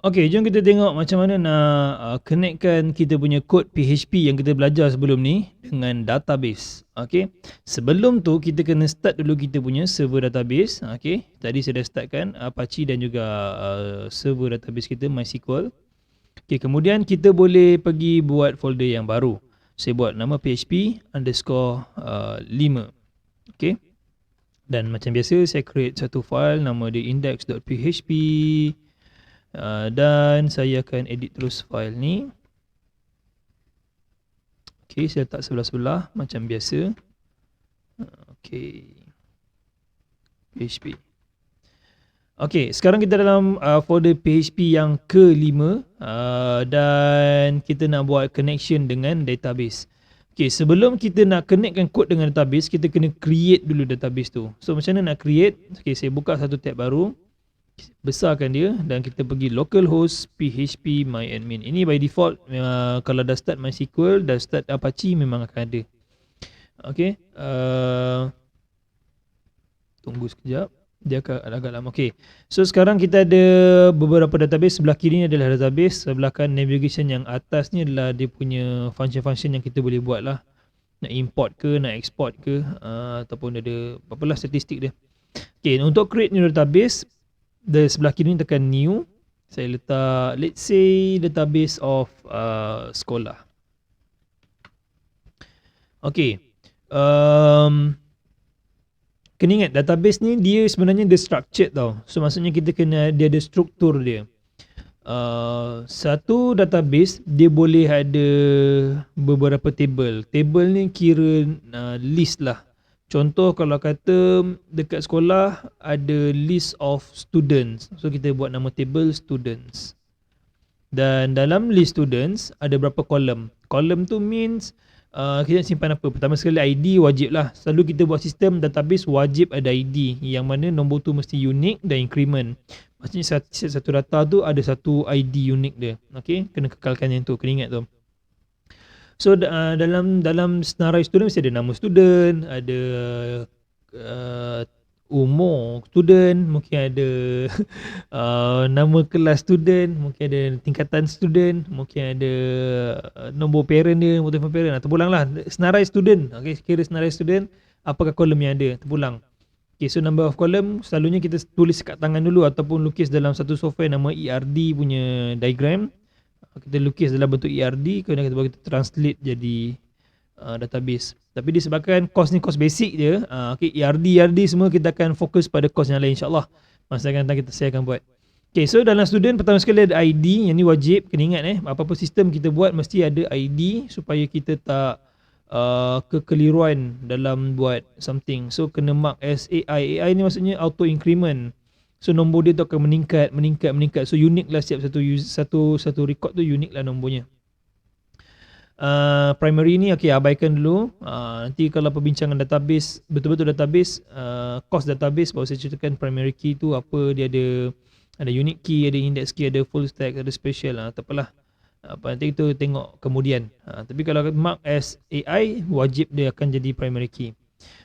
Okey, jom kita tengok macam mana nak connectkan kita punya kod PHP yang kita belajar sebelum ni dengan database. Okey. Sebelum tu kita kena start dulu kita punya server database. Okey. Tadi saya dah startkan Apache dan juga server database kita MySQL. Okey, kemudian kita boleh pergi buat folder yang baru. Saya buat nama PHP underscore 5. Okey. Dan macam biasa saya create satu file nama dia index.php. Dan saya akan edit terus file ni. Okay, saya letak sebelah-sebelah macam biasa. Okay, PHP. Okay, sekarang kita dalam folder PHP yang ke-5 dan kita nak buat connection dengan database. Okay, sebelum kita nak connectkan kod dengan database, kita kena create dulu database tu. So macam mana nak create? Okay, saya buka satu tab baru, besarkan dia dan kita pergi localhost php myadmin. Ini by default kalau dah start MySQL, dah start Apache memang akan ada. Okay, tunggu sekejap, dia akan agak lama. Okay, so sekarang kita ada beberapa database. Sebelah kiri ni adalah database, sebelah kanan navigation, yang atas ni adalah dia punya function-function yang kita boleh buat lah. Nak import ke, nak export ke, ataupun ada apalah statistik dia. Okay, untuk create new database, dari sebelah kiri ni tekan new. Saya letak let's say database of sekolah. Okay, kena ingat database ni dia sebenarnya dia structured tau. So maksudnya kita kena, dia ada struktur dia. Satu database dia boleh ada beberapa table. Table ni kira list lah. Contoh kalau kata dekat sekolah ada list of students, so kita buat nama table students. Dan dalam list students ada berapa kolom. Kolom tu means kita simpan apa. Pertama sekali ID wajib lah. Selalu kita buat sistem database wajib ada ID, yang mana nombor tu mesti unik dan increment. Maksudnya satu data tu ada satu ID unik dia. Okay, kena kekalkan yang tu, kena ingat tu. So dalam senarai student mesti ada nama student, ada umur student, mungkin ada nama kelas student, mungkin ada tingkatan student, mungkin ada nombor parent dia, nombor telefon parent. Terpulang lah senarai student. Okay, kira senarai student, apakah kolom yang ada, terpulang. Okay, so number of column selalunya kita tulis kat tangan dulu ataupun lukis dalam satu software nama ERD punya diagram. Kita lukis dalam bentuk ERD, kemudian kita translate jadi database. Tapi disebabkan course ni course basic je, okay, ERD semua kita akan fokus pada course yang lain insyaAllah. Masa akan datang saya akan buat. Okay, so dalam student pertama sekali ada ID, yang ni wajib, kena ingat apa-apa sistem kita buat mesti ada ID supaya kita tak kekeliruan dalam buat something. So kena mark as AI. AI ni maksudnya auto increment. So nombor dia tu akan meningkat. So unik lah setiap satu record tu, unik lah nombornya. Primary ni okay, abaikan dulu. Nanti kalau perbincangan database, betul-betul database, course database, baru saya ceritakan primary key tu apa. Dia ada unique key, ada index key, ada full stack, ada special. Tak apalah, nanti kita tengok kemudian. Tapi kalau mark as AI, wajib dia akan jadi primary key.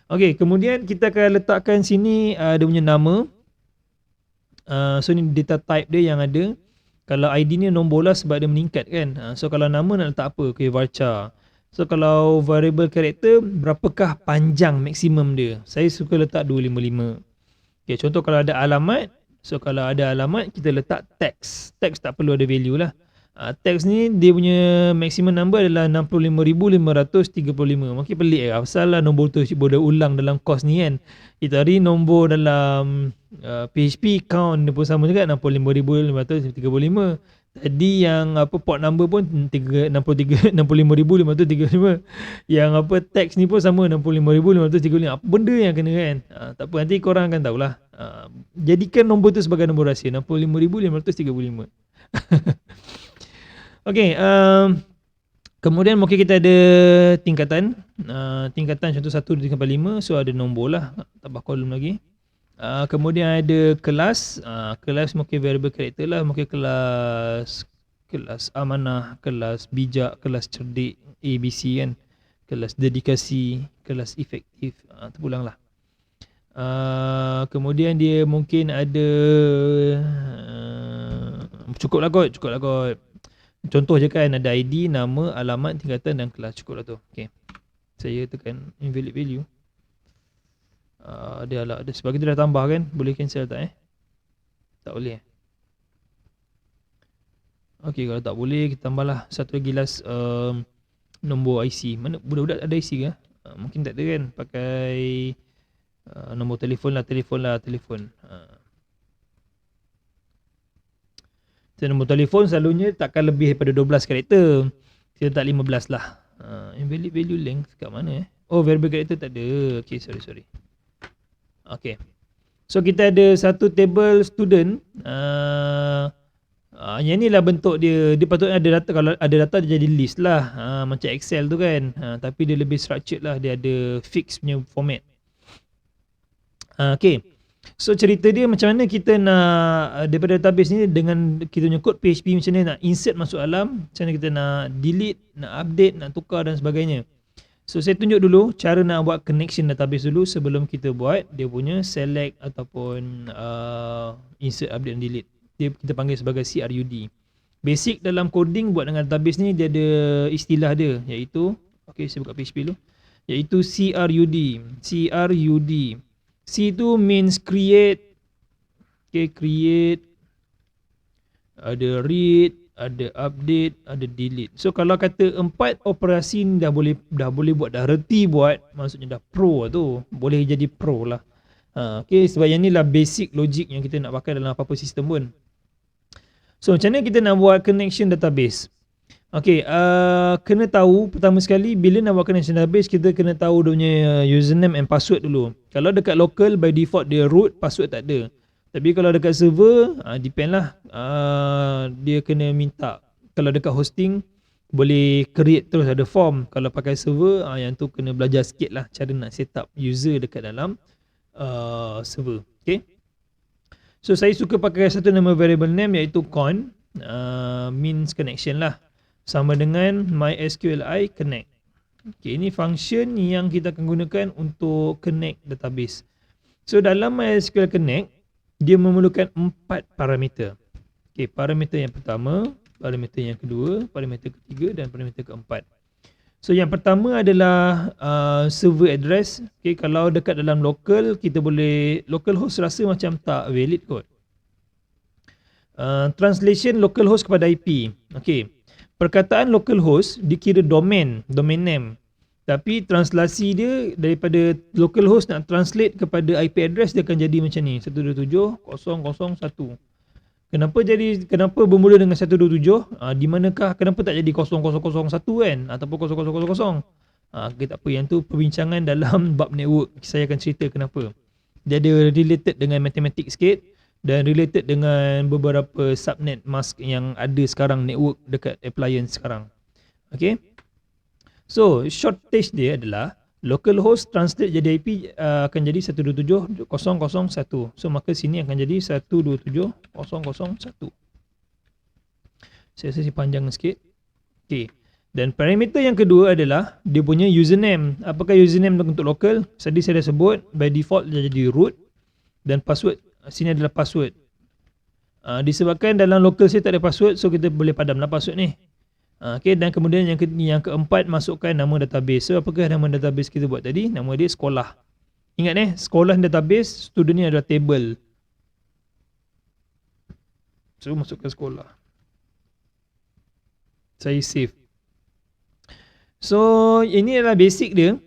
Okay, kemudian kita akan letakkan sini dia punya nama. So ni data type dia yang ada. Kalau ID ni nombor lah sebab dia meningkat kan. So kalau nama nak letak apa? Okay, varchar. So kalau variable character, berapakah panjang maksimum dia? Saya suka letak 255. Okay, contoh kalau ada alamat. So kalau ada alamat, kita letak text. Text tak perlu ada value lah. Text ni dia punya maximum number adalah 65,535. Mungkin pelik lah, pasal lah nombor tu boleh ulang dalam course ni kan. Kita hari nombor dalam PHP count dia pun sama juga, 65,535. Tadi yang port number pun 65,535. Yang text ni pun sama, 65,535. Apa benda yang kena kan? Tak apa, nanti korang akan tahulah. Jadikan nombor tu sebagai nombor rahsia, 65,535. Okay, kemudian mungkin kita ada tingkatan. Tingkatan contoh 1, 2, 3, 4, 5. So ada nombor lah, tambah kolom lagi. Kemudian ada kelas. Kelas mungkin variable character lah. Mungkin kelas amanah, kelas bijak, kelas cerdik, ABC kan. Kelas dedikasi, kelas efektif. Terpulang lah. Kemudian dia mungkin ada Cukup lah kot. Contoh je kan, ada ID, nama, alamat, tingkatan dan kelas. Cukup lah tu. Okay. Saya tekan invalid value. Dia lah, sebab kita dah tambah kan. Boleh cancel tak Tak boleh. Okay, kalau tak boleh, kita tambahlah satu lagi last nombor IC. Mana budak-budak ada IC ke? Mungkin tak ada kan. Pakai nombor telefon lah. Nombor telefon selalunya takkan lebih daripada 12 karakter. Kita tak 15 lah. Invalid value length kat mana Oh, variable character tak ada. Okay, sorry. Okay. So kita ada satu table student. Yang ni lah bentuk dia. Dia patutnya ada data. Kalau ada data dia jadi list lah. Macam Excel tu kan. Tapi dia lebih structured lah. Dia ada fixed punya format. Okay. So cerita dia macam mana kita nak daripada database ni dengan kita punya code PHP macam mana nak insert masuk dalam, macam mana kita nak delete, nak update, nak tukar dan sebagainya. So saya tunjuk dulu cara nak buat connection database dulu sebelum kita buat dia punya select ataupun insert, update dan delete. Kita panggil sebagai CRUD. Basic dalam coding buat dengan database ni dia ada istilah dia, iaitu saya buka PHP dulu, iaitu CRUD. C tu means create. Create, ada read, ada update, ada delete. So kalau kata 4 operasi ni dah boleh buat, dah reti buat, maksudnya dah pro tu, boleh jadi pro lah. Sebab yang ni lah basic logic yang kita nak pakai dalam apa-apa sistem pun. So macam mana kita nak buat connection database? Kena tahu pertama sekali bila nak buat connection database, kita kena tahu dia punya username and password dulu. Kalau dekat local by default dia root, password tak ada. Tapi kalau dekat server, depend lah. Dia kena minta. Kalau dekat hosting, boleh create terus ada form. Kalau pakai server, yang tu kena belajar sikit lah cara nak set up user dekat dalam server. So saya suka pakai satu nama variable name iaitu con, means connection lah. Sama dengan MySQLi connect. Ini function yang kita akan gunakan untuk connect database. So dalam MySQL connect, dia memerlukan 4 parameter. Parameter yang pertama, parameter yang kedua, parameter ketiga dan parameter keempat. So yang pertama adalah server address. Kalau dekat dalam local, kita boleh, localhost rasa macam tak valid kot. Translation localhost kepada IP. Perkataan localhost dikira domain name. Tapi translasi dia daripada localhost nak translate kepada IP address, dia akan jadi macam ni, 127.0.0.1. Kenapa bermula dengan 127? Di manakah, kenapa tak jadi 0001 kan, ataupun 0000? Tak apa, yang tu perbincangan dalam bab network. Saya akan cerita kenapa. Dia ada related dengan matematik sikit dan related dengan beberapa subnet mask yang ada sekarang network dekat appliance sekarang. So shortage dia adalah localhost translate jadi IP akan jadi 127.0.0.1. So maka sini akan jadi 127.0.0.1. Saya rasa panjang sikit. Dan parameter yang kedua adalah dia punya username. Apakah username untuk local? Tadi saya dah sebut, by default dia jadi root. Dan password, sini adalah password. Disebabkan dalam local saya tak ada password, so kita boleh padamlah password ni. Dan kemudian yang keempat, masukkan nama database. So apakah nama database kita buat tadi? Nama dia sekolah. Ingat sekolah database, student ni adalah table. So masukkan sekolah. Saya save. So ini adalah basic dia.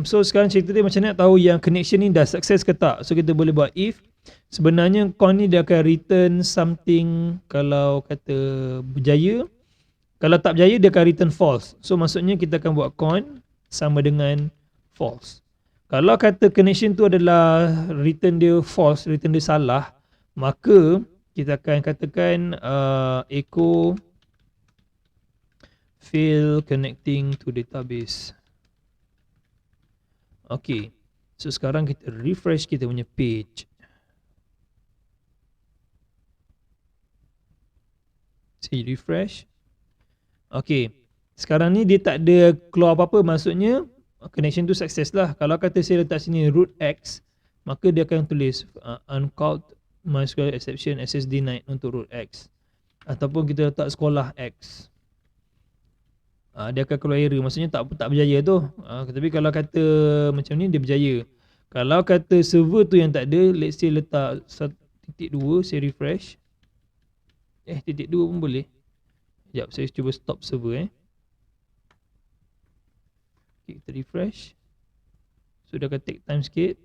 So sekarang cerita dia macam nak tahu yang connection ni dah sukses ke tak. So kita boleh buat if. Sebenarnya con ni dia akan return something kalau kata berjaya. Kalau tak berjaya dia akan return false. So maksudnya kita akan buat con sama dengan false. Kalau kata connection tu adalah return dia false, return dia salah, maka kita akan katakan echo fail connecting to database. So sekarang kita refresh kita punya page. Saya refresh. Sekarang ni dia tak ada keluar apa-apa, maksudnya connection tu sukses lah. Kalau kata saya letak sini root X, maka dia akan tulis uncalled MySQL exception access denied untuk root X. ataupun kita letak sekolah X, dia akan keluar error, maksudnya tak berjaya tu. Tapi kalau kata macam ni dia berjaya. Kalau kata server tu yang tak ada, let's say letak 1.2, saya refresh. 1.2 pun boleh. Sekejap, saya cuba stop server okay, kita refresh. So dia akan take time sikit.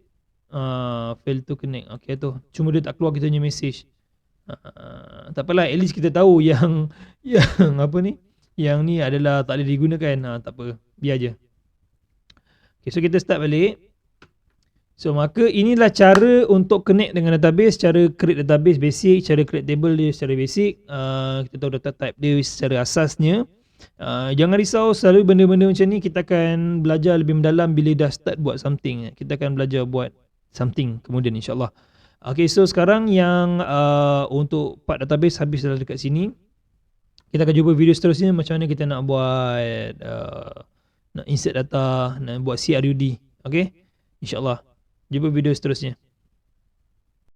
Fail to connect. Okay tu, cuma dia tak keluar kita punya message. Tak apalah, at least kita tahu yang apa ni, yang ni adalah tak boleh digunakan. Tak apa, biar je. Okay, so kita start balik. So maka inilah cara untuk connect dengan database, cara create database basic, cara create table dia secara basic. Kita tahu data type dia secara asasnya. Jangan risau, selalu benda-benda macam ni kita akan belajar lebih mendalam bila dah start buat something. Kita akan belajar buat something kemudian insyaAllah. Okay, so sekarang yang untuk part database habis dah dekat sini. Kita akan jumpa video seterusnya macam mana kita nak buat nak insert data, nak buat CRUD. Okay, insyaAllah. Jumpa video seterusnya.